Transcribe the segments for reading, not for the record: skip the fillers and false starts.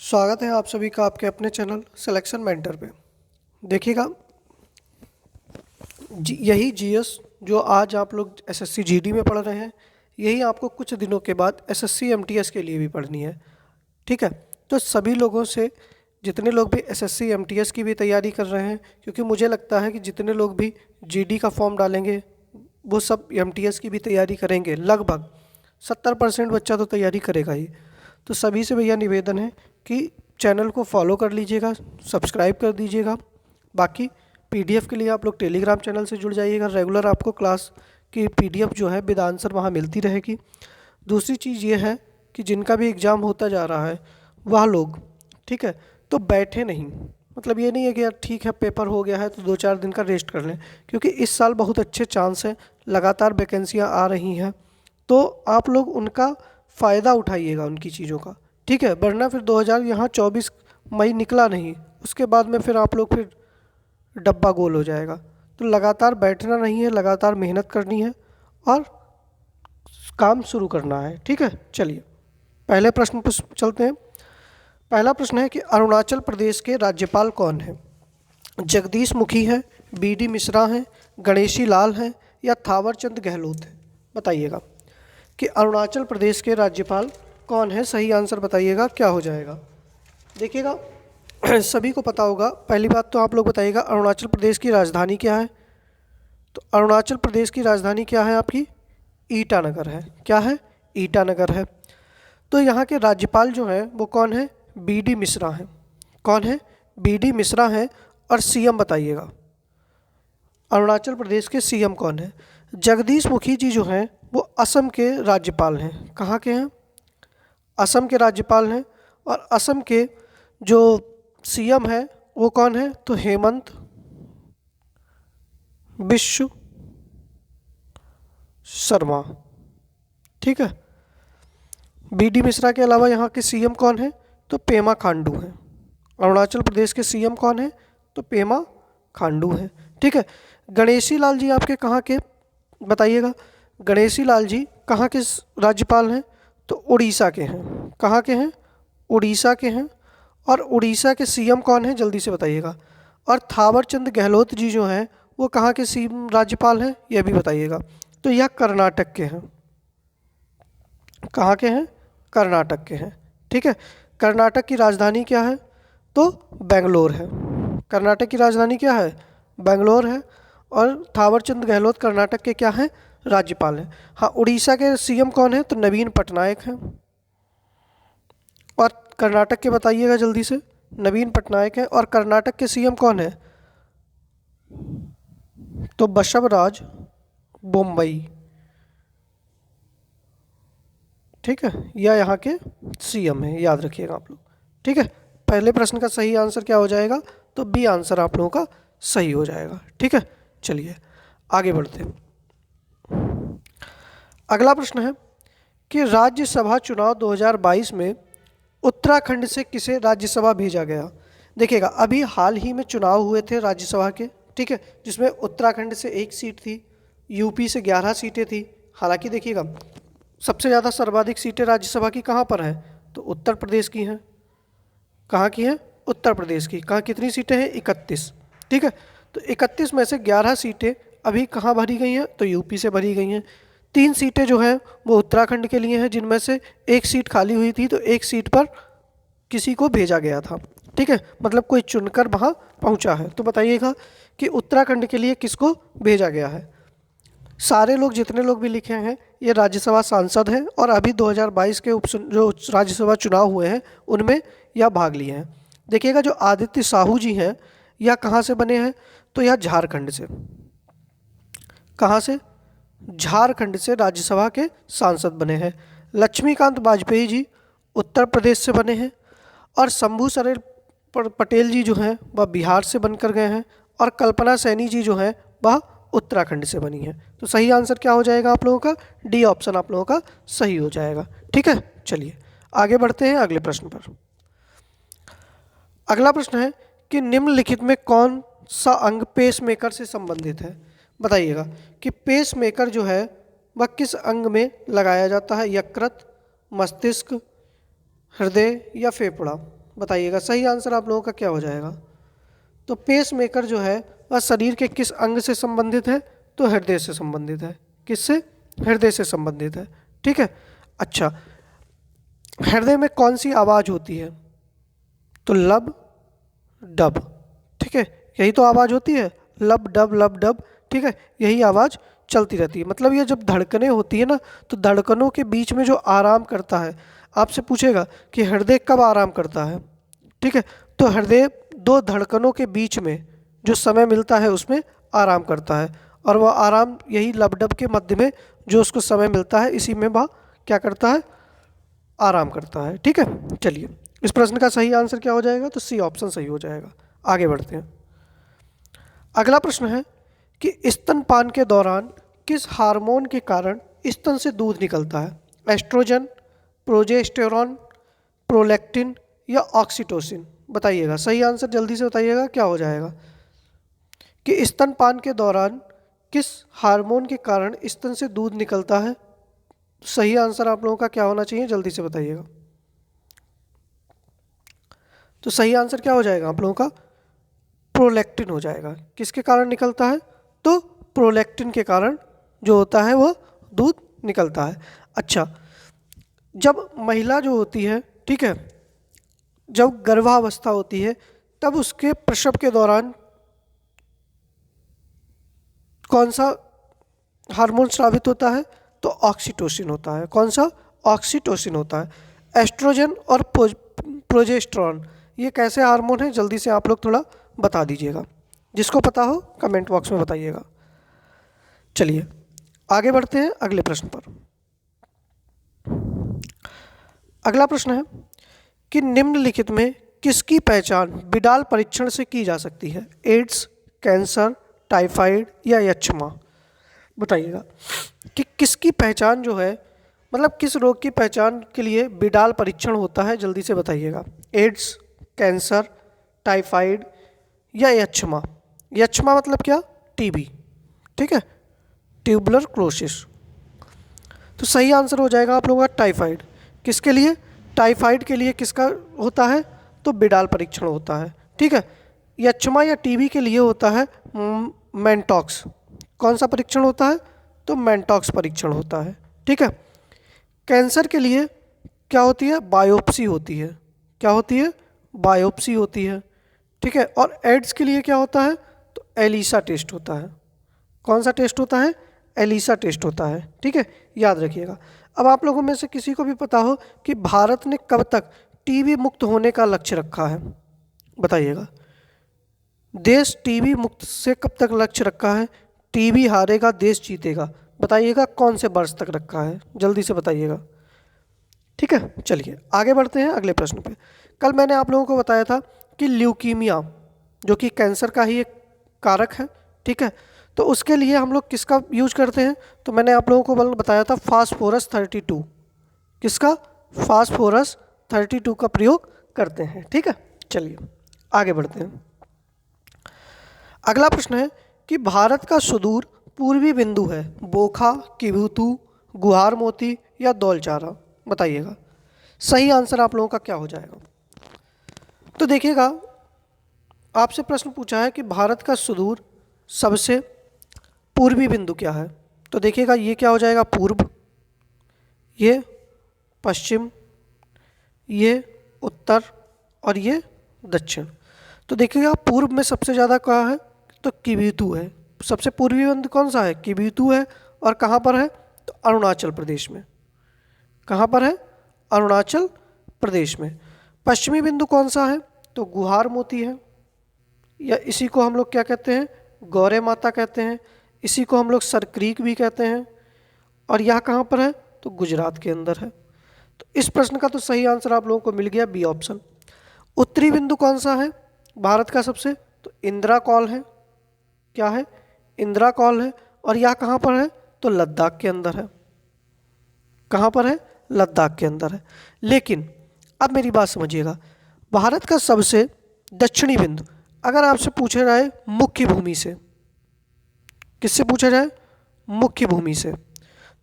स्वागत है आप सभी का आपके अपने चैनल सिलेक्शन मेंटर पे। देखिएगा यही जीएस जो आज आप लोग एसएससी जीडी में पढ़ रहे हैं, यही आपको कुछ दिनों के बाद एसएससी एमटीएस के लिए भी पढ़नी है। ठीक है, तो सभी लोगों से जितने लोग भी एसएससी एमटीएस की भी तैयारी कर रहे हैं, क्योंकि मुझे लगता है कि जितने लोग भी जीडी का फॉर्म डालेंगे वो सब एमटीएस की भी तैयारी करेंगे। लगभग 70% बच्चा तो तैयारी करेगा ही। तो सभी से भैया निवेदन है कि चैनल को फॉलो कर लीजिएगा, सब्सक्राइब कर दीजिएगा। बाकी पीडीएफ के लिए आप लोग टेलीग्राम चैनल से जुड़ जाइएगा। रेगुलर आपको क्लास की पीडीएफ जो है विद आंसर वहाँ मिलती रहेगी। दूसरी चीज़ ये है कि जिनका भी एग्ज़ाम होता जा रहा है वह लोग, ठीक है, तो बैठे नहीं। मतलब ये नहीं है कि यार ठीक है पेपर हो गया है तो 2-4 दिन का रेस्ट कर लें, क्योंकि इस साल बहुत अच्छे चांस हैं, लगातार वैकेंसियाँ आ रही हैं, तो आप लोग उनका फ़ायदा उठाइएगा उनकी चीज़ों का। ठीक है, वरना फिर 2024 मई निकला नहीं, उसके बाद में फिर आप लोग फिर डब्बा गोल हो जाएगा। तो लगातार बैठना नहीं है, लगातार मेहनत करनी है और काम शुरू करना है। ठीक है, चलिए पहले प्रश्न पर चलते हैं। पहला प्रश्न है कि अरुणाचल प्रदेश के राज्यपाल कौन हैं? जगदीश मुखी हैं, बीडी मिश्रा हैं, गणेशी लाल हैं या थावर चंद गहलोत हैं? बताइएगा कि अरुणाचल प्रदेश के राज्यपाल कौन है। सही आंसर बताइएगा, क्या हो जाएगा। देखिएगा सभी को पता होगा। पहली बात तो आप लोग बताइएगा अरुणाचल प्रदेश की राजधानी क्या है। तो अरुणाचल प्रदेश की राजधानी क्या है आपकी? ईटानगर है। क्या है? ईटानगर है। तो यहाँ के राज्यपाल जो हैं वो कौन है? बीडी मिश्रा हैं। कौन है? बीडी मिश्रा हैं। और सीएम बताइएगा, अरुणाचल प्रदेश के सीएम कौन है? जगदीश मुखी जी जो हैं वो असम के राज्यपाल हैं। कहाँ के हैं? असम के राज्यपाल हैं। और असम के जो सीएम है वो कौन है? तो हेमंत बिश्व शर्मा। ठीक है, बीडी मिश्रा के अलावा यहाँ के सीएम कौन है? तो पेमा खांडू हैं। अरुणाचल प्रदेश के सीएम कौन है? तो पेमा खांडू हैं। ठीक है, गणेशी लाल जी आपके कहाँ के बताइएगा। गणेशी लाल जी कहाँ के राज्यपाल हैं? तो उड़ीसा के हैं। कहाँ के हैं? उड़ीसा के हैं। और उड़ीसा के सीएम कौन है? जल्दी से बताइएगा। और थावर चंद गहलोत जी जो हैं वो कहाँ के सीएम राज्यपाल हैं? यह भी बताइएगा। तो यह कर्नाटक के हैं। कहाँ के हैं? कर्नाटक के हैं। ठीक है, कर्नाटक की राजधानी क्या है? तो बेंगलोर है। कर्नाटक की राजधानी क्या है? बेंगलोर है। और थावरचंद गहलोत कर्नाटक के क्या हैं? राज्यपाल हैं। हाँ, उड़ीसा के सीएम कौन है? तो नवीन पटनायक हैं। और कर्नाटक के बताइएगा जल्दी से। नवीन पटनायक है। और कर्नाटक के सीएम कौन है? तो बसवराज बोम्मई। ठीक है, यह यहाँ के सीएम है, याद रखिएगा आप लोग। ठीक है, पहले प्रश्न का सही आंसर क्या हो जाएगा? तो बी आंसर आप लोगों का सही हो जाएगा। ठीक है, चलिए आगे बढ़ते हैं। अगला प्रश्न है कि राज्यसभा चुनाव 2022 में उत्तराखंड से किसे राज्यसभा भेजा गया? देखिएगा अभी हाल ही में चुनाव हुए थे राज्यसभा के, ठीक है, जिसमें उत्तराखंड से 1 सीट थी, यूपी से 11 सीटें थी। हालांकि देखिएगा सबसे ज़्यादा सर्वाधिक सीटें राज्यसभा की कहाँ पर हैं? तो उत्तर प्रदेश की हैं। कहाँ की हैं? उत्तर प्रदेश की। कहाँ कितनी सीटें हैं? 31। ठीक है, तो 31 में से 11 सीटें अभी कहाँ भरी गई हैं? तो यूपी से भरी गई हैं। 3 सीटें जो हैं वो उत्तराखंड के लिए हैं, जिनमें से 1 सीट खाली हुई थी, तो 1 सीट पर किसी को भेजा गया था। ठीक है, मतलब कोई चुनकर वहाँ पहुँचा है। तो बताइएगा कि उत्तराखंड के लिए किसको भेजा गया है? सारे लोग जितने लोग भी लिखे हैं ये राज्यसभा सांसद हैं और अभी 2022 के जो राज्यसभा चुनाव हुए हैं उनमें यह भाग लिए हैं। देखिएगा जो आदित्य साहू जी हैं यह कहाँ से बने हैं? तो यह झारखंड से। कहाँ से? झारखंड से राज्यसभा के सांसद बने हैं। लक्ष्मीकांत वाजपेयी जी उत्तर प्रदेश से बने हैं। और शंभू सरेन पटेल जी जो हैं वह बिहार से बनकर गए हैं। और कल्पना सैनी जी जो हैं वह उत्तराखंड से बनी है। तो सही आंसर क्या हो जाएगा आप लोगों का? डी ऑप्शन आप लोगों का सही हो जाएगा। ठीक है, चलिए आगे बढ़ते हैं अगले प्रश्न पर। अगला प्रश्न है कि निम्नलिखित में कौन सा अंग पेसमेकर से संबंधित है? बताइएगा कि पेसमेकर जो है वह किस अंग में लगाया जाता है? यकृत, मस्तिष्क, हृदय या फेफड़ा? बताइएगा सही आंसर आप लोगों का क्या हो जाएगा। तो पेस मेकर जो है वह शरीर के किस अंग से संबंधित है? तो हृदय से संबंधित है। किससे? हृदय से संबंधित है। ठीक है। अच्छा, हृदय में कौन सी आवाज़ होती है? तो लब डब। ठीक है, यही तो आवाज़ होती है, लब डब। ठीक है, यही आवाज़ चलती रहती है। मतलब ये जब धड़कनें होती है ना, तो धड़कनों के बीच में जो आराम करता है, आपसे पूछेगा कि हृदय कब आराम करता है। ठीक है, तो हृदय दो धड़कनों के बीच में जो समय मिलता है उसमें आराम करता है, और वह आराम यही लब डब के मध्य में जो उसको समय मिलता है, इसी में वह क्या करता है? आराम करता है। ठीक है, चलिए इस प्रश्न का सही आंसर क्या हो जाएगा? तो सी ऑप्शन सही हो जाएगा। आगे बढ़ते हैं। अगला प्रश्न है कि स्तनपान के दौरान किस हार्मोन के कारण स्तन से दूध निकलता है? एस्ट्रोजन, प्रोजेस्टेरॉन, प्रोलैक्टिन या ऑक्सीटोसिन? बताइएगा सही आंसर जल्दी से बताइएगा क्या हो जाएगा। कि स्तनपान के दौरान किस हार्मोन के कारण स्तन से दूध निकलता है? सही आंसर आप लोगों का क्या होना चाहिए? जल्दी से बताइएगा। तो सही आंसर क्या हो जाएगा आप लोगों का? प्रोलैक्टिन हो जाएगा। किसके कारण निकलता है? तो प्रोलैक्टिन के कारण जो होता है वो दूध निकलता है। अच्छा, जब महिला जो होती है, ठीक है, जब गर्भावस्था होती है तब उसके प्रसव के दौरान कौन सा हार्मोन स्रावित होता है? तो ऑक्सीटोसिन होता है। कौन सा? ऑक्सीटोसिन होता है। एस्ट्रोजन और प्रोजेस्टेरॉन ये कैसे हार्मोन है? जल्दी से आप लोग थोड़ा बता दीजिएगा, जिसको पता हो कमेंट बॉक्स में बताइएगा। चलिए आगे बढ़ते हैं अगले प्रश्न पर। अगला प्रश्न है कि निम्नलिखित में किसकी पहचान बिडाल परीक्षण से की जा सकती है? एड्स, कैंसर, टाइफाइड या यक्ष्मा? बताइएगा कि किसकी पहचान जो है, मतलब किस रोग की पहचान के लिए बिडाल परीक्षण होता है? जल्दी से बताइएगा। एड्स, कैंसर, टाइफाइड या यक्ष्मा? यक्ष्मा मतलब क्या? टीबी। ठीक है, ट्यूबुलर क्लोसिस। तो सही आंसर हो जाएगा आप लोगों का टाइफाइड। किसके लिए? टाइफाइड के लिए किसका होता है? तो बिडाल परीक्षण होता है। ठीक है, यक्ष्मा या टीबी के लिए होता है मेंटॉक्स। कौन सा परीक्षण होता है? तो मेंटॉक्स परीक्षण होता है। ठीक है, कैंसर के लिए क्या होती है? बायोप्सी होती है। क्या होती है? बायोप्सी होती है। ठीक है, और एड्स के लिए क्या होता है? तो एलिसा टेस्ट होता है। कौन सा टेस्ट होता है? एलिसा टेस्ट होता है। ठीक है, याद रखिएगा। अब आप लोगों में से किसी को भी पता हो कि भारत ने कब तक टीबी मुक्त होने का लक्ष्य रखा है? बताइएगा। देश टीबी मुक्त से कब तक लक्ष्य रखा है? टीबी हारेगा देश जीतेगा। बताइएगा कौन से वर्ष तक रखा है? जल्दी से बताइएगा। ठीक है, चलिए आगे बढ़ते हैं अगले प्रश्न पे। कल मैंने आप लोगों को बताया था कि ल्यूकीमिया जो कि कैंसर का ही एक कारक है, ठीक है, तो उसके लिए हम लोग किसका यूज करते हैं? तो मैंने आप लोगों को बताया था फास्फोरस 32। किसका? फास्फोरस 32 का प्रयोग करते हैं। ठीक है, चलिए आगे बढ़ते हैं। अगला प्रश्न है कि भारत का सुदूर पूर्वी बिंदु है बोखा, किबुतु, गुहार मोती या दौलचारा? बताइएगा सही आंसर आप लोगों का क्या हो जाएगा। तो देखिएगा, आपसे प्रश्न पूछा है कि भारत का सुदूर सबसे पूर्वी बिंदु क्या है? तो देखिएगा ये क्या हो जाएगा? पूर्व, ये पश्चिम, ये उत्तर और ये दक्षिण। तो देखिएगा पूर्व में सबसे ज़्यादा कहाँ है? तो किबुतु है। सबसे पूर्वी बिंदु कौन सा है? किबुतु है। और कहाँ पर है? तो अरुणाचल प्रदेश में। कहाँ पर है? अरुणाचल प्रदेश में। पश्चिमी बिंदु कौन सा है? तो गुहार मोती है, या इसी को हम लोग क्या कहते हैं? गौरे माता कहते हैं। इसी को हम लोग सरक्रीक भी कहते हैं। और यह कहाँ पर है? तो गुजरात के अंदर है। तो इस प्रश्न का तो सही आंसर आप लोगों को मिल गया, बी ऑप्शन। उत्तरी बिंदु कौन सा है भारत का सबसे? तो इंदिरा कॉल है। क्या है? इंदिरा कॉल है। और यह कहाँ पर है? तो लद्दाख के अंदर है। कहाँ पर है? लद्दाख के अंदर है। लेकिन अब मेरी बात समझिएगा, भारत का सबसे दक्षिणी बिंदु अगर आपसे पूछा जाए मुख्य भूमि से, किससे पूछा जाए? मुख्य भूमि से,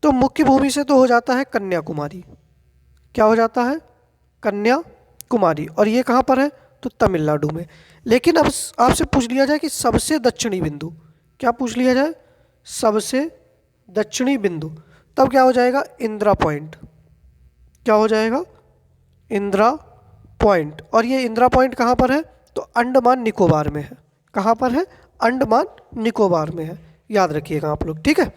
तो मुख्य भूमि से तो हो जाता है कन्याकुमारी। क्या हो जाता है? कन्याकुमारी। कुमारी, और ये कहाँ पर है? तो तमिलनाडु में। लेकिन अब आपसे पूछ लिया जाए कि सबसे दक्षिणी बिंदु, क्या पूछ लिया जाए? सबसे दक्षिणी बिंदु, तब क्या हो जाएगा? इंदिरा पॉइंट। क्या हो जाएगा? इंदिरा पॉइंट। और ये इंदिरा पॉइंट कहाँ पर है? तो अंडमान निकोबार में है। कहाँ पर है? अंडमान निकोबार में है, याद रखिएगा आप लोग, ठीक है।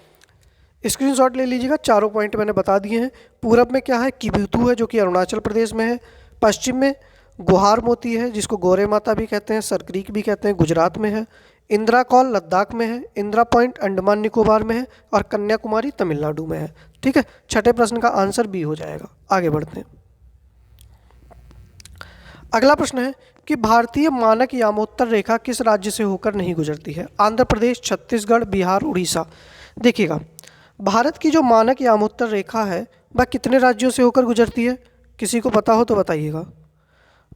स्क्रीनशॉट ले लीजिएगा, चारों पॉइंट मैंने बता दिए हैं। पूरब में क्या है? किबिथु है, जो कि अरुणाचल प्रदेश में है। पश्चिम में गुहार मोती है, जिसको गोरे माता भी कहते हैं, सरक्रीक भी कहते हैं, गुजरात में है। इंदिरा कॉल लद्दाख में है। इंदिरा पॉइंट अंडमान निकोबार में है। और कन्याकुमारी तमिलनाडु में है, ठीक है। छठे प्रश्न का आंसर बी हो जाएगा। आगे बढ़ते हैं। अगला प्रश्न है कि भारतीय मानक यामोत्तर रेखा किस राज्य से होकर नहीं गुजरती है? आंध्र प्रदेश, छत्तीसगढ़, बिहार, उड़ीसा। देखिएगा, भारत की जो मानक यामोत्तर रेखा है वह कितने राज्यों से होकर गुजरती है? किसी को पता हो तो बताइएगा।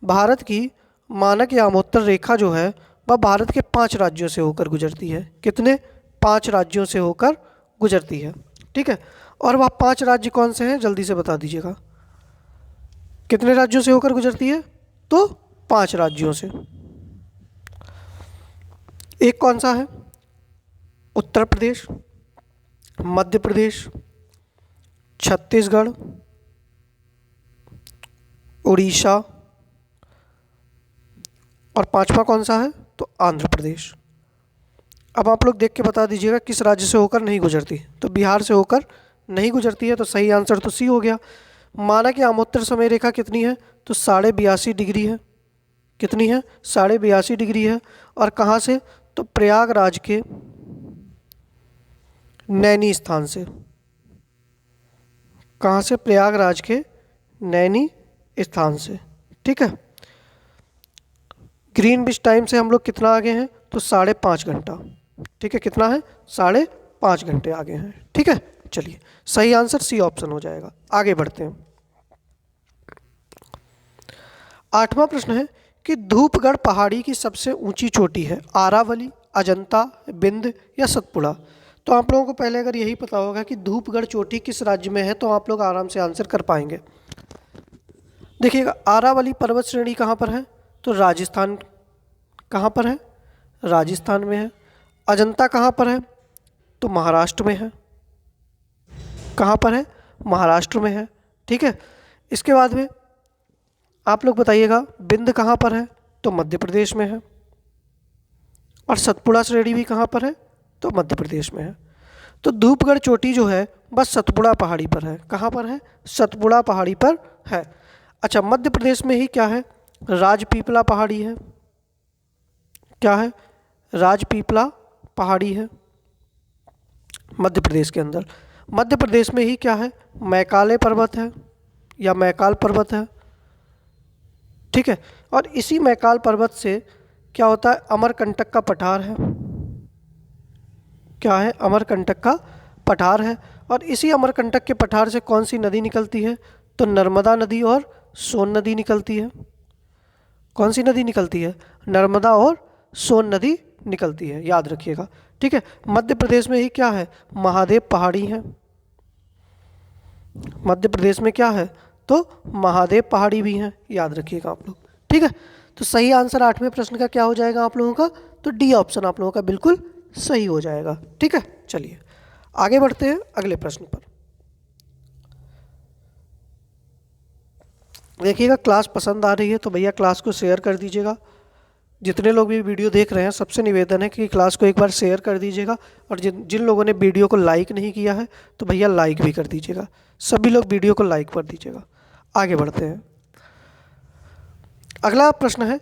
भारत की मानक यामोत्तर रेखा जो है वह भारत के 5 राज्यों से होकर गुजरती है। कितने? 5 राज्यों से होकर गुजरती है, ठीक है। और वह 5 राज्य कौन से हैं? जल्दी से बता दीजिएगा। कितने राज्यों से होकर गुजरती है? तो 5 राज्यों से। एक कौन सा है? उत्तर प्रदेश, मध्य प्रदेश, छत्तीसगढ़, उड़ीसा, और 5वां कौन सा है? तो आंध्र प्रदेश। अब आप लोग देख के बता दीजिएगा किस राज्य से होकर नहीं गुजरती। तो बिहार से होकर नहीं गुजरती है, तो सही आंसर तो सी हो गया। मानक यामोत्तर समय रेखा कितनी है? तो 82.5 डिग्री है। कितनी है? 82.5 डिग्री है। और कहाँ से? तो प्रयागराज के नैनी स्थान से। कहाँ से? प्रयागराज के नैनी स्थान से, ठीक है। ग्रीनविच टाइम से हम लोग कितना आगे हैं? तो 5.5 घंटा, ठीक है। कितना है? 5.5 घंटे आगे हैं, ठीक है। चलिए, सही आंसर सी ऑप्शन हो जाएगा। आगे बढ़ते हैं। 8वां प्रश्न है कि धूपगढ़ पहाड़ी की सबसे ऊंची चोटी है आरावली, अजंता, बिंद या सतपुड़ा। तो आप लोगों को पहले अगर यही पता होगा कि धूपगढ़ चोटी किस राज्य में है तो आप लोग आराम से आंसर कर पाएंगे। देखिएगा, आरावली पर्वत श्रेणी कहाँ पर है? तो राजस्थान। कहाँ पर है? राजस्थान में है। अजंता कहाँ पर है? तो महाराष्ट्र में है। कहाँ पर है? महाराष्ट्र में है, ठीक है। इसके बाद में आप लोग बताइएगा, बिंद कहाँ पर है? तो मध्य प्रदेश में है। और सतपुड़ा श्रेणी भी कहाँ पर है? तो मध्य प्रदेश में है। तो धूपगढ़ चोटी जो है बस सतपुड़ा पहाड़ी पर है। कहाँ पर है? सतपुड़ा पहाड़ी पर है। अच्छा, मध्य प्रदेश में ही क्या है? राजपीपला पहाड़ी है। क्या है? राजपीपला पहाड़ी है मध्य प्रदेश के अंदर। मध्य प्रदेश में ही क्या है? मैकाले पर्वत है या मैकाल पर्वत है, ठीक है। और इसी मैकाल पर्वत से क्या होता है? अमरकंटक का पठार है। क्या है? अमरकंटक का पठार है। और इसी अमरकंटक के पठार से कौन सी नदी निकलती है? तो नर्मदा नदी और सोन नदी निकलती है। कौन सी नदी निकलती है? नर्मदा और सोन नदी निकलती है, याद रखिएगा, ठीक है। मध्य प्रदेश में ही क्या है? महादेव पहाड़ी है। मध्य प्रदेश में क्या है? तो महादेव पहाड़ी भी है, याद रखिएगा आप लोग, ठीक है। तो सही आंसर 8वें प्रश्न का क्या हो जाएगा आप लोगों का? तो डी ऑप्शन आप लोगों का बिल्कुल सही हो जाएगा, ठीक है। चलिए आगे बढ़ते हैं अगले प्रश्न पर। देखिएगा, क्लास पसंद आ रही है तो भैया क्लास को शेयर कर दीजिएगा। जितने लोग भी वीडियो देख रहे हैं सबसे निवेदन है कि क्लास को एक बार शेयर कर दीजिएगा। और जिन लोगों ने वीडियो को लाइक नहीं किया है तो भैया लाइक भी कर दीजिएगा। सभी लोग वीडियो को लाइक कर दीजिएगा। आगे बढ़ते हैं। अगला प्रश्न है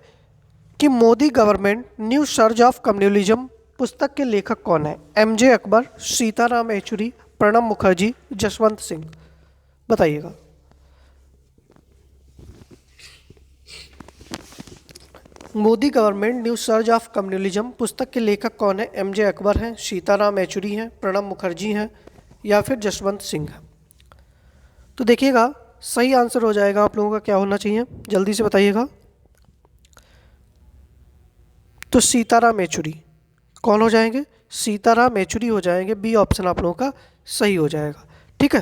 कि Modi government new surge of communalism पुस्तक के लेखक कौन है? एमजे अकबर, सीताराम येचुरी, प्रणब मुखर्जी, जसवंत सिंह। बताइएगा। Modi government new surge of communalism पुस्तक के लेखक कौन है? एमजे अकबर हैं, सीताराम येचुरी हैं, प्रणब मुखर्जी हैं या फिर जसवंत सिंह हैं। तो देखिएगा, सही आंसर हो जाएगा आप लोगों का क्या होना चाहिए? जल्दी से बताइएगा। तो सीताराम येचुरी। कौन हो जाएंगे? सीताराम येचुरी हो जाएंगे। बी ऑप्शन आप लोगों का सही हो जाएगा, ठीक है।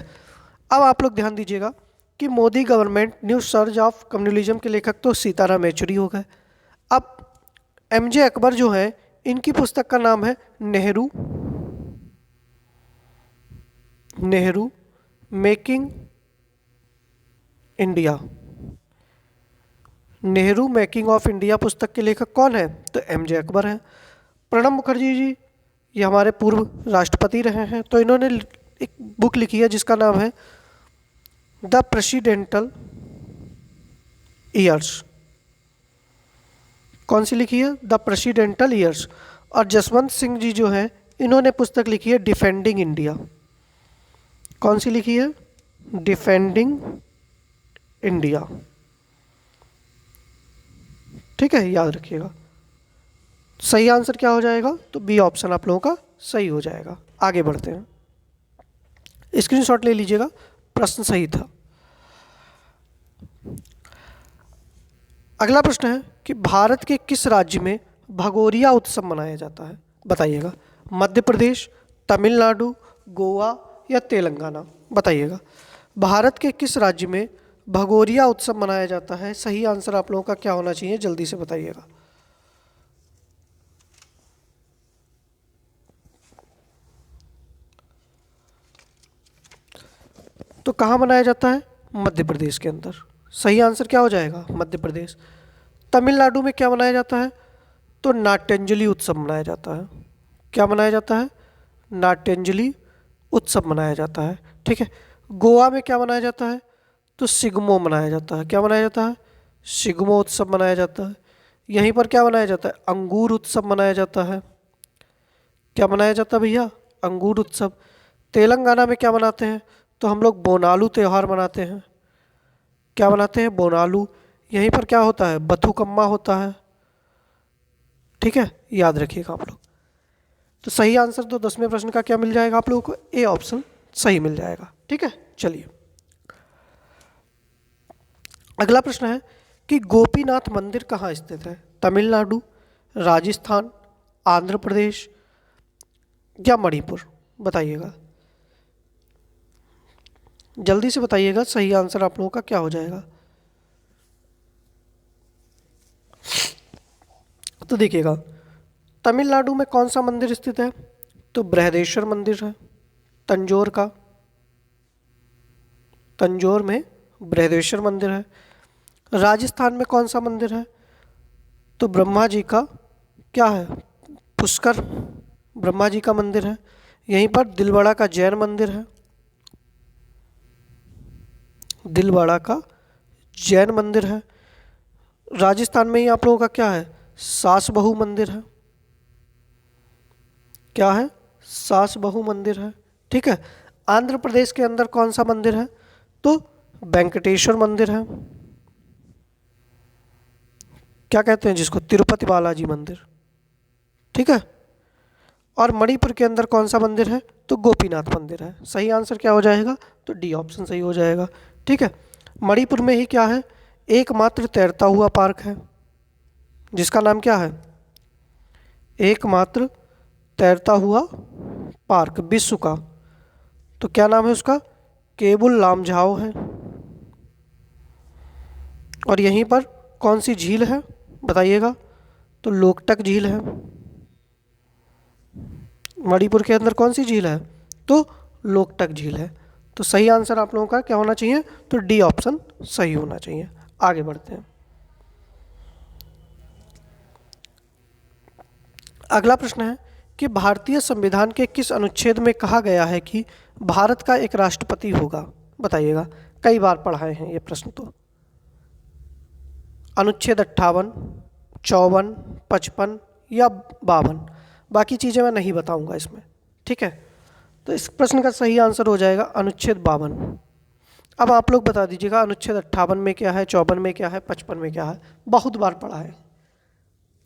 अब आप लोग ध्यान दीजिएगा कि Modi government new surge of communalism के लेखक तो सीताराम येचुरी हो गए। अब एमजे अकबर जो है, इनकी पुस्तक का नाम है Nehru making India. Nehru making of India पुस्तक के लेखक कौन है? तो एमजे अकबर हैं। प्रणब मुखर्जी जी, ये हमारे पूर्व राष्ट्रपति रहे हैं, तो इन्होंने एक बुक लिखी है जिसका नाम है द प्रेसिडेंटल ईयर्स। कौन सी लिखी है? The presidential years. और जसवंत सिंह जी जो है, इन्होंने पुस्तक लिखी है डिफेंडिंग इंडिया। कौन सी लिखी है? Defending India. ठीक है, याद रखिएगा। सही आंसर क्या हो जाएगा? तो बी ऑप्शन आप लोगों का सही हो जाएगा। आगे बढ़ते हैं, स्क्रीनशॉट ले लीजिएगा, प्रश्न सही था। अगला प्रश्न है कि भारत के किस राज्य में भगोरिया उत्सव मनाया जाता है? बताइएगा। मध्य प्रदेश, तमिलनाडु, गोवा या तेलंगाना? बताइएगा। भारत के किस राज्य में भगोरिया उत्सव मनाया जाता है? सही आंसर आप लोगों का क्या होना चाहिए? जल्दी से बताइएगा। तो कहाँ मनाया जाता है? मध्य प्रदेश के अंदर। सही आंसर क्या हो जाएगा? मध्य प्रदेश। तमिलनाडु में क्या मनाया जाता है? तो नाट्यांजलि उत्सव मनाया जाता है। क्या मनाया जाता है? नाट्यांजलि उत्सव मनाया जाता है। ठीक है। गोवा में क्या मनाया जाता है? तो सिग्मो मनाया जाता है। क्या मनाया जाता है? सिग्मो उत्सव मनाया जाता है। यहीं पर क्या मनाया जाता है? अंगूर उत्सव मनाया जाता है। क्या मनाया जाता है भैया? अंगूर उत्सव। तेलंगाना में क्या मनाते हैं? तो हम लोग बोनालू त्यौहार मनाते हैं। क्या मनाते हैं? बोनालू। यहीं पर क्या होता है? बथुकम्मा होता है। ठीक है, याद रखिएगा आप लोग। तो सही आंसर तो 10वें प्रश्न का क्या मिल जाएगा आप लोगों को? ए ऑप्शन सही मिल जाएगा। ठीक है, चलिए अगला प्रश्न है कि गोपीनाथ मंदिर कहाँ स्थित है? तमिलनाडु, राजस्थान, आंध्र प्रदेश या मणिपुर? बताइएगा, जल्दी से बताइएगा। सही आंसर आप लोगों का क्या हो जाएगा? तो देखिएगा, तमिलनाडु में कौन सा मंदिर स्थित है? तो बृहदेश्वर मंदिर है तंजौर का। तंजौर में बृहदेश्वर मंदिर है। राजस्थान में कौन सा मंदिर है? तो ब्रह्मा जी का क्या है? पुष्कर ब्रह्मा जी का मंदिर है। यहीं पर दिलवाड़ा का जैन मंदिर है। दिलवाड़ा का जैन मंदिर है। राजस्थान में ही आप लोगों का क्या है? सास बहू मंदिर है। क्या है? सास बहू मंदिर है। ठीक है। आंध्र प्रदेश के अंदर कौन सा मंदिर है? तो वेंकटेश्वर मंदिर है। क्या कहते हैं जिसको? तिरुपति बालाजी मंदिर। ठीक है। और मणिपुर के अंदर कौन सा मंदिर है? तो गोपीनाथ मंदिर है। सही आंसर क्या हो जाएगा? तो डी ऑप्शन सही हो जाएगा। ठीक है। मणिपुर में ही क्या है? एकमात्र तैरता हुआ पार्क है जिसका नाम क्या है? एकमात्र तैरता हुआ पार्क विश्व का। तो क्या नाम है उसका? केबुल लामझाओ है। और यहीं पर कौन सी झील है? बताइएगा। तो लोकटक झील है। मणिपुर के अंदर कौन सी झील है? तो लोकटक झील है। तो सही आंसर आप लोगों का क्या होना चाहिए? तो डी ऑप्शन सही होना चाहिए। आगे बढ़ते हैं। अगला प्रश्न है कि भारतीय संविधान के किस अनुच्छेद में कहा गया है कि भारत का एक राष्ट्रपति होगा? बताइएगा। कई बार पढ़ाए हैं ये प्रश्न तो। अनुच्छेद 58, 54, 55 या 52। बाकी चीज़ें मैं नहीं बताऊंगा इसमें। ठीक है। तो इस प्रश्न का सही आंसर हो जाएगा अनुच्छेद 52। अब आप लोग बता दीजिएगा अनुच्छेद 58 में क्या है, 54 में क्या है, 55 में क्या है। बहुत बार पढ़ा है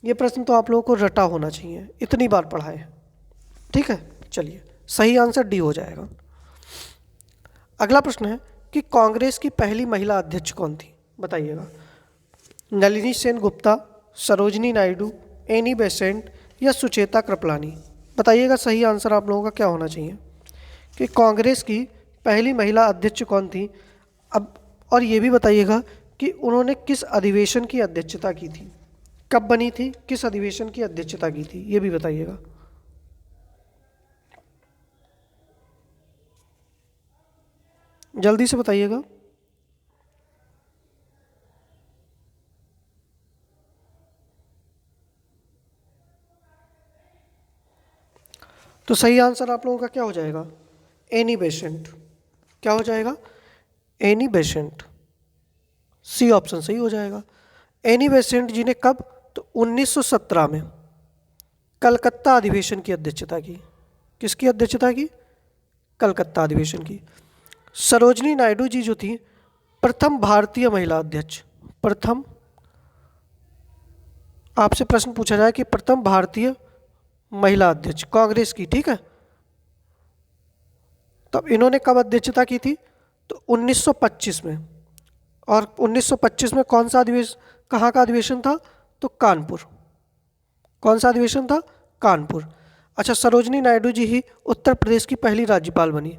ये प्रश्न, तो आप लोगों को रटा होना चाहिए, इतनी बार पढ़ा है। ठीक है, चलिए सही आंसर डी हो जाएगा। अगला प्रश्न है कि कांग्रेस की पहली महिला अध्यक्ष कौन थी? बताइएगा। नलिनी सेन गुप्ता, सरोजनी नायडू, एनी बेसेंट या सुचेता कृपलानी? बताइएगा सही आंसर आप लोगों का क्या होना चाहिए कि कांग्रेस की पहली महिला अध्यक्ष कौन थी? अब और ये भी बताइएगा कि उन्होंने किस अधिवेशन की अध्यक्षता की थी, कब बनी थी, किस अधिवेशन की अध्यक्षता की थी, ये भी बताइएगा। जल्दी से बताइएगा। तो सही आंसर आप लोगों का क्या हो जाएगा? Annie Besant. क्या हो जाएगा? Annie Besant. सी ऑप्शन सही हो जाएगा। एनी बेसेंट जी ने कब? तो 1917 में कलकत्ता अधिवेशन की अध्यक्षता की। किसकी अध्यक्षता की? कलकत्ता अधिवेशन की। सरोजनी नायडू जी जो थी प्रथम भारतीय महिला अध्यक्ष, प्रथम, आपसे प्रश्न पूछा जाए कि प्रथम भारतीय महिला अध्यक्ष कांग्रेस की, ठीक है, तब इन्होंने कब अध्यक्षता की थी? तो 1925 में। और 1925 में कौन सा अधिवेशन, कहाँ का अधिवेशन था? तो कानपुर। कौन सा अधिवेशन था? कानपुर। अच्छा, सरोजनी नायडू जी ही उत्तर प्रदेश की पहली राज्यपाल बनी।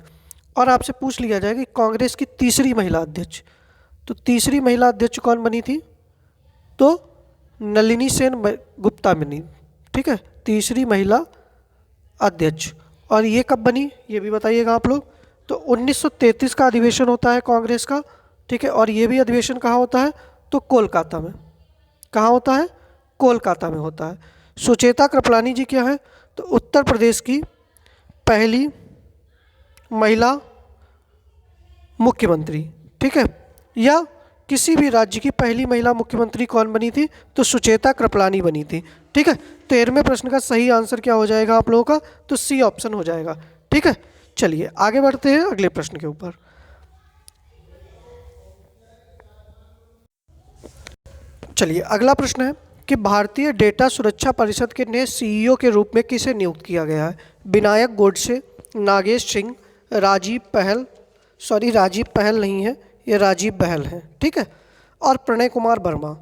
और आपसे पूछ लिया जाए कि कांग्रेस की तीसरी महिला अध्यक्ष, तो तीसरी महिला अध्यक्ष कौन बनी थी? तो नलिनी सेन गुप्ता बनी, ठीक है, तीसरी महिला अध्यक्ष। और ये कब बनी, ये भी बताइएगा आप लोग। तो 1933 का अधिवेशन होता है कांग्रेस का, ठीक है, और ये भी अधिवेशन कहाँ होता है? तो कोलकाता में। कहाँ होता है? कोलकाता में होता है। सुचेता कृपलानी जी क्या है? तो उत्तर प्रदेश की पहली महिला मुख्यमंत्री, ठीक है, या किसी भी राज्य की पहली महिला मुख्यमंत्री कौन बनी थी? तो सुचेता कृपलानी बनी थी, ठीक है। 13वें प्रश्न का सही आंसर क्या हो जाएगा आप लोगों का? तो सी ऑप्शन हो जाएगा, ठीक है। चलिए आगे बढ़ते हैं अगले प्रश्न के ऊपर। चलिए अगला प्रश्न है कि भारतीय डेटा सुरक्षा परिषद के नए सीईओ के रूप में किसे नियुक्त किया गया है? विनायक गोडसे, नागेश सिंह, राजीव पहल, सॉरी राजीव पहल नहीं है, ये राजीव बहल है, ठीक है, और प्रणय कुमार वर्मा।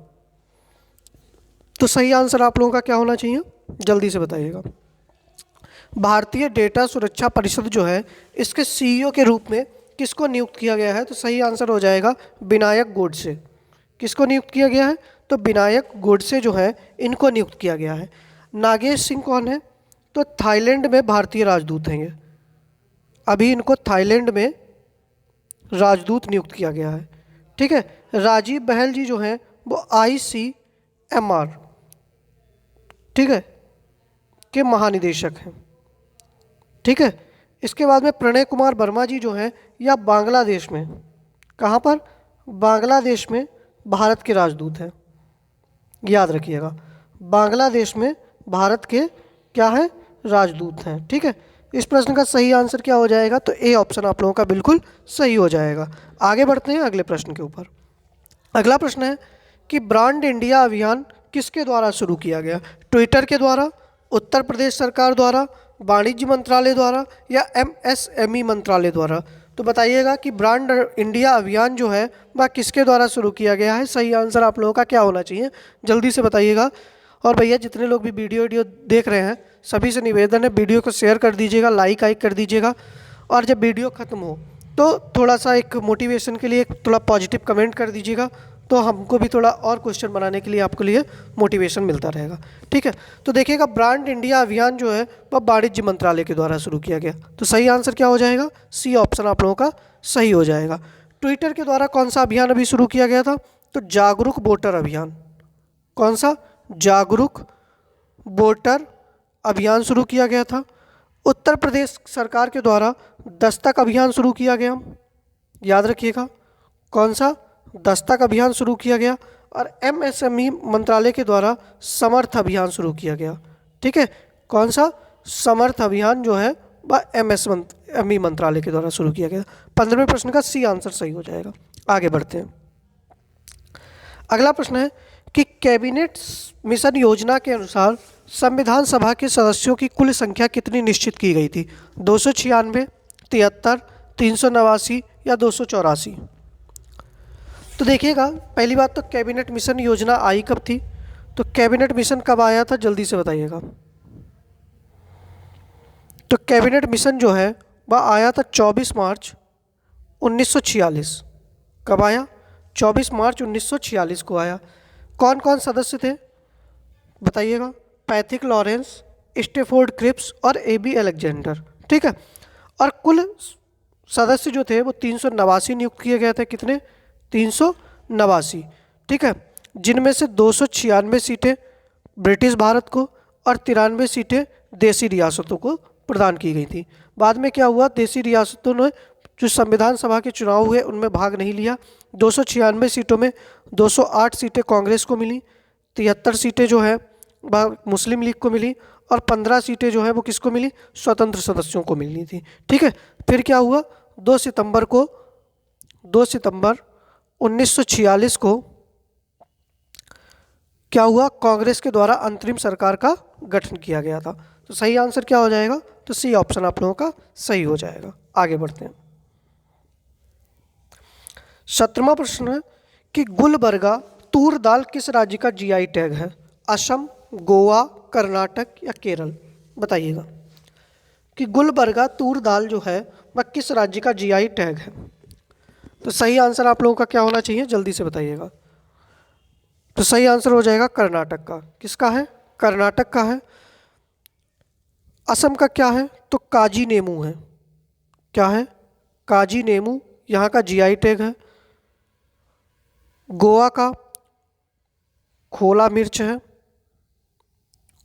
तो सही आंसर आप लोगों का क्या होना चाहिए? जल्दी से बताइएगा। भारतीय डेटा सुरक्षा परिषद जो है इसके सीईओ के रूप में किसको नियुक्त किया गया है? तो सही आंसर हो जाएगा विनायक गोडसे। किसको नियुक्त किया गया है? तो विनायक गोडसे जो है इनको नियुक्त किया गया है। नागेश सिंह कौन है? तो थाईलैंड में भारतीय राजदूत हैं ये, अभी इनको थाईलैंड में राजदूत नियुक्त किया गया है, ठीक है। राजीव बहल जी जो हैं वो ICMR, ठीक है, के महानिदेशक हैं, ठीक है। इसके बाद में प्रणय कुमार वर्मा जी जो हैं या बांग्लादेश में, कहाँ पर? बांग्लादेश में भारत के राजदूत हैं, याद रखिएगा, बांग्लादेश में भारत के क्या है? राजदूत हैं, ठीक है। इस प्रश्न का सही आंसर क्या हो जाएगा? तो ए ऑप्शन आप लोगों का बिल्कुल सही हो जाएगा। आगे बढ़ते हैं अगले प्रश्न के ऊपर। अगला प्रश्न है कि ब्रांड इंडिया अभियान किसके द्वारा शुरू किया गया? ट्विटर के द्वारा, उत्तर प्रदेश सरकार द्वारा, वाणिज्य मंत्रालय द्वारा, या MSME मंत्रालय द्वारा? तो बताइएगा कि ब्रांड इंडिया अभियान जो है वह किसके द्वारा शुरू किया गया है? सही आंसर आप लोगों का क्या होना चाहिए? जल्दी से बताइएगा। और भैया जितने लोग भी वीडियो देख रहे हैं सभी से निवेदन है वीडियो को शेयर कर दीजिएगा, लाइक कर दीजिएगा, और जब वीडियो ख़त्म हो तो थोड़ा सा एक मोटिवेशन के लिए थोड़ा पॉजिटिव कमेंट कर दीजिएगा, तो हमको भी थोड़ा और क्वेश्चन बनाने के लिए आपके लिए मोटिवेशन मिलता रहेगा, ठीक है। तो देखिएगा ब्रांड इंडिया अभियान जो है वह वाणिज्य मंत्रालय के द्वारा शुरू किया गया। तो सही आंसर क्या हो जाएगा? सी ऑप्शन आप लोगों का सही हो जाएगा। ट्विटर के द्वारा कौन सा अभियान अभी शुरू किया गया था? तो जागरूक वोटर अभियान। कौन सा? जागरूक वोटर अभियान शुरू किया गया था। उत्तर प्रदेश सरकार के द्वारा दस्तक अभियान शुरू किया गया, याद रखिएगा, कौन सा? दस्तक अभियान शुरू किया गया। और MSME मंत्रालय के द्वारा समर्थ अभियान शुरू किया गया, ठीक है। कौन सा? समर्थ अभियान जो है वह MSME मंत्रालय के द्वारा शुरू किया गया। 15वें प्रश्न का सी आंसर सही हो जाएगा। आगे बढ़ते हैं। अगला प्रश्न है कि कैबिनेट मिशन योजना के अनुसार संविधान सभा के सदस्यों की कुल संख्या कितनी निश्चित की गई थी? 296, 73, 389 या 284? तो देखिएगा, पहली बात तो कैबिनेट मिशन योजना आई कब थी? तो कैबिनेट मिशन कब आया था? जल्दी से बताइएगा। तो कैबिनेट मिशन जो है वह आया था 24 मार्च 1946। कब आया? 24 मार्च 1946 को आया। कौन कौन सदस्य थे बताइएगा? पैथिक लॉरेंस, स्टेफोर्ड क्रिप्स और ए.बी. अलेक्जेंडर। ठीक है, और कुल सदस्य जो थे वो 389 नियुक्त किए गए थे। कितने? 389। ठीक है, जिनमें से 296 सीटें ब्रिटिश भारत को और 93 सीटें देसी रियासतों को प्रदान की गई थी। बाद में क्या हुआ, देसी रियासतों ने जो संविधान सभा के चुनाव हुए उनमें भाग नहीं लिया। 296 सीटों में 208 सीटें कांग्रेस को मिली, 73 सीटें जो है मुस्लिम लीग को मिली और 15 सीटें जो है वो किसको मिली? स्वतंत्र सदस्यों को मिलनी थी। ठीक है, फिर क्या हुआ, 2 सितंबर 1946 को क्या हुआ, कांग्रेस के द्वारा अंतरिम सरकार का गठन किया गया था। तो सही आंसर क्या हो जाएगा? तो सी ऑप्शन आप लोगों का सही हो जाएगा। आगे बढ़ते हैं। 17वां प्रश्न है कि गुलबर्गा तूर दाल किस राज्य का जीआई टैग है? असम, गोवा, कर्नाटक या केरल? बताइएगा कि गुलबर्गा तूर दाल जो है वह किस राज्य का जीआई टैग है? तो सही आंसर आप लोगों का क्या होना चाहिए, जल्दी से बताइएगा। तो सही आंसर हो जाएगा कर्नाटक का। किसका है? कर्नाटक का है। असम का क्या है? तो काजी नेमू है। क्या है? काजी नेमू यहाँ का जीआई टैग है। गोवा का खोला मिर्च है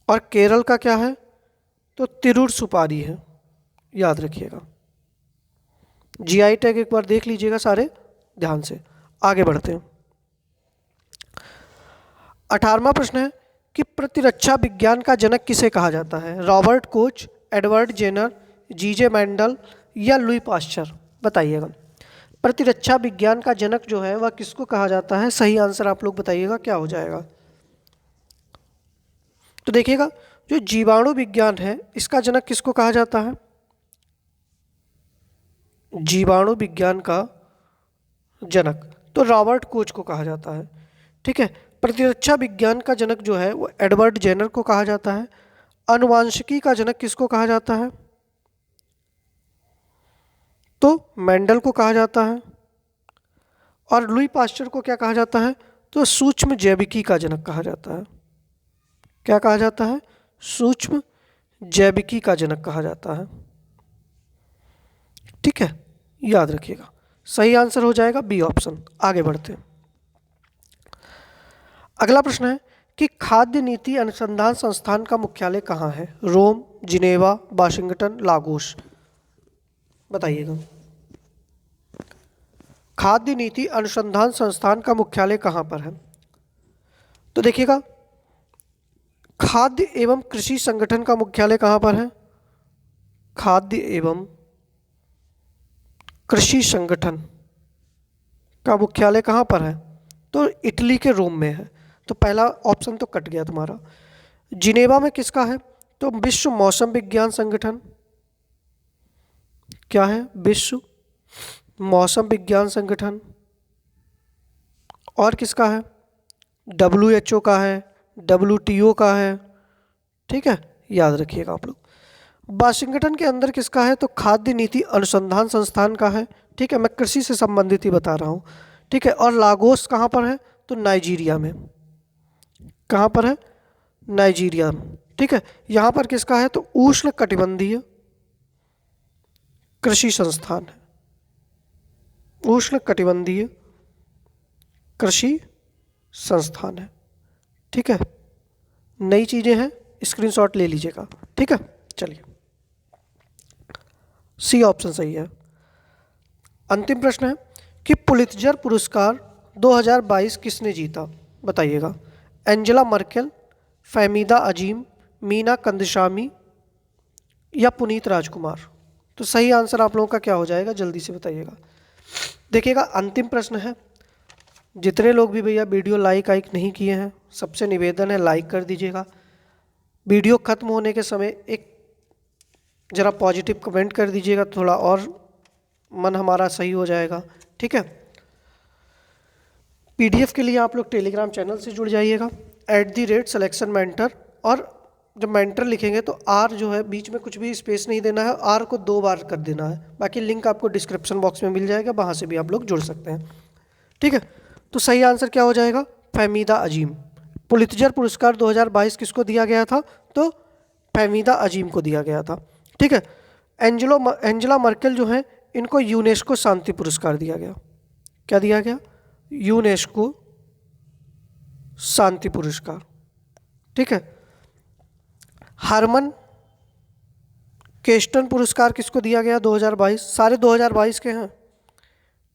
और केरल का क्या है? तो तिरुर सुपारी है। याद रखिएगा, जीआई टैग एक बार देख लीजिएगा सारे ध्यान से। आगे बढ़ते हैं। 18वां प्रश्न है कि प्रतिरक्षा विज्ञान का जनक किसे कहा जाता है? Robert Koch, Edward Jenner, G J Mendel या लुई पाश्चर? बताइएगा। प्रतिरक्षा विज्ञान का जनक जो है वह किसको कहा जाता है? सही आंसर आप लोग बताइएगा क्या हो जाएगा। तो देखिएगा, जो जीवाणु विज्ञान है इसका जनक किसको कहा जाता है? जीवाणु विज्ञान का जनक तो रॉबर्ट कोच को कहा जाता है। ठीक है, प्रतिरक्षा विज्ञान का जनक जो है वो एडवर्ड जेनर को कहा जाता है। अनुवांशिकी का जनक किसको कहा जाता है? तो मेंडल को कहा जाता है। और लुई पाश्चर को क्या कहा जाता है? तो सूक्ष्म जैविकी का जनक कहा जाता है। क्या कहा जाता है? सूक्ष्म जैविकी का जनक कहा जाता है। ठीक है, याद रखिएगा। सही आंसर हो जाएगा बी ऑप्शन। आगे बढ़ते हैं। अगला प्रश्न है कि खाद्य नीति अनुसंधान संस्थान का मुख्यालय कहाँ है? रोम, जिनेवा, वाशिंगटन, लागोस? बताइएगा। खाद्य नीति अनुसंधान संस्थान का मुख्यालय कहाँ पर है? तो देखिएगा, खाद्य एवं कृषि संगठन का मुख्यालय कहाँ पर है? खाद्य एवं कृषि संगठन का मुख्यालय कहाँ पर है? तो इटली के रोम में है। तो पहला ऑप्शन तो कट गया तुम्हारा। जिनेवा में किसका है? तो विश्व मौसम विज्ञान संगठन। क्या है? विश्व मौसम विज्ञान संगठन। और किसका है? WHO का है, WTO का है। ठीक है, याद रखिएगा आप लोग। वाशिंगटन के अंदर किसका है? तो खाद्य नीति अनुसंधान संस्थान का है। ठीक है, मैं कृषि से संबंधित ही बता रहा हूँ। ठीक है, और लागोस कहाँ पर है? तो नाइजीरिया में। कहाँ पर है? नाइजीरिया में। ठीक है, यहाँ पर किसका है? तो उष्ण कटिबंधीय कृषि संस्थान है। उष्ण कटिबंधीय कृषि संस्थान है। ठीक है, नई चीजें हैं, स्क्रीनशॉट ले लीजिएगा। ठीक है, चलिए, सी ऑप्शन सही है। अंतिम प्रश्न है कि पुलित्जर पुरस्कार 2022 किसने जीता? बताइएगा। एंजेला मर्केल, फहमीदा अजीम, मीना कंदशामी या पुनीत राजकुमार? तो सही आंसर आप लोगों का क्या हो जाएगा, जल्दी से बताइएगा। देखिएगा, अंतिम प्रश्न है। जितने लोग भी भैया वीडियो लाइक नहीं किए हैं, सबसे निवेदन है लाइक कर दीजिएगा। वीडियो खत्म होने के समय एक ज़रा पॉजिटिव कमेंट कर दीजिएगा, थोड़ा और मन हमारा सही हो जाएगा। ठीक है, PDF के लिए आप लोग टेलीग्राम चैनल से जुड़ जाइएगा @selection mentor। और जब मेंटर लिखेंगे तो R जो है बीच में कुछ भी स्पेस नहीं देना है, R को 2 बार कर देना है। बाकी लिंक आपको डिस्क्रिप्शन बॉक्स में मिल जाएगा, वहाँ से भी आप लोग जुड़ सकते हैं। ठीक है, तो सही आंसर क्या हो जाएगा? फहमीदा अजीम। पुलित्जर पुरस्कार 2022 किसको दिया गया था? तो फहमीदा अजीम को दिया गया था। ठीक है। एंजेला मर्केल जो है, इनको यूनेस्को शांति पुरस्कार दिया गया। क्या दिया गया? यूनेस्को शांति पुरस्कार। ठीक है। हार्मन केस्टन पुरस्कार किसको दिया गया 2022? सारे 2022 के हैं।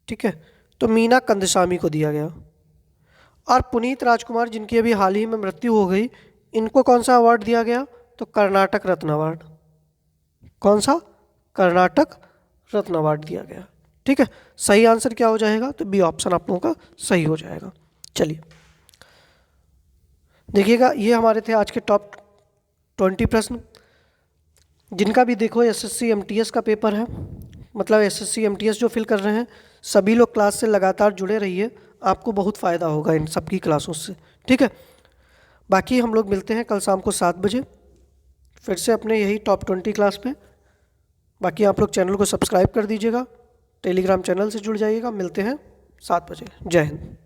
ठीक है। तो मीना कंदसामी को दिया गया। और पुनीत राजकुमार, जिनकी अभी हाल ही में मृत्यु हो गई, इनको कौन सा अवार्ड दिया गया? तो कर्नाटक रत्न अवार्ड। कौन सा? कर्नाटक रत्न अवार्ड दिया गया। ठीक है। सही आंसर क्या हो जाएगा? तो बी ऑप्शन आप लोगों का सही हो जाएगा। चलिए देखिएगा, ये हमारे थे आज के टॉप 20 प्रश्न। जिनका भी देखो एसएससी एमटीएस का पेपर है, मतलब एसएससी एमटीएस जो फिल कर रहे हैं, सभी लोग क्लास से लगातार जुड़े रहिए, आपको बहुत फ़ायदा होगा इन सब की क्लासों से। ठीक है। बाकी हम लोग मिलते हैं कल शाम को 7 बजे फिर से अपने यही टॉप 20 क्लास पे। बाकी आप लोग चैनल को सब्सक्राइब कर दीजिएगा, टेलीग्राम चैनल से जुड़ जाइएगा। मिलते हैं 7 बजे। जय हिंद।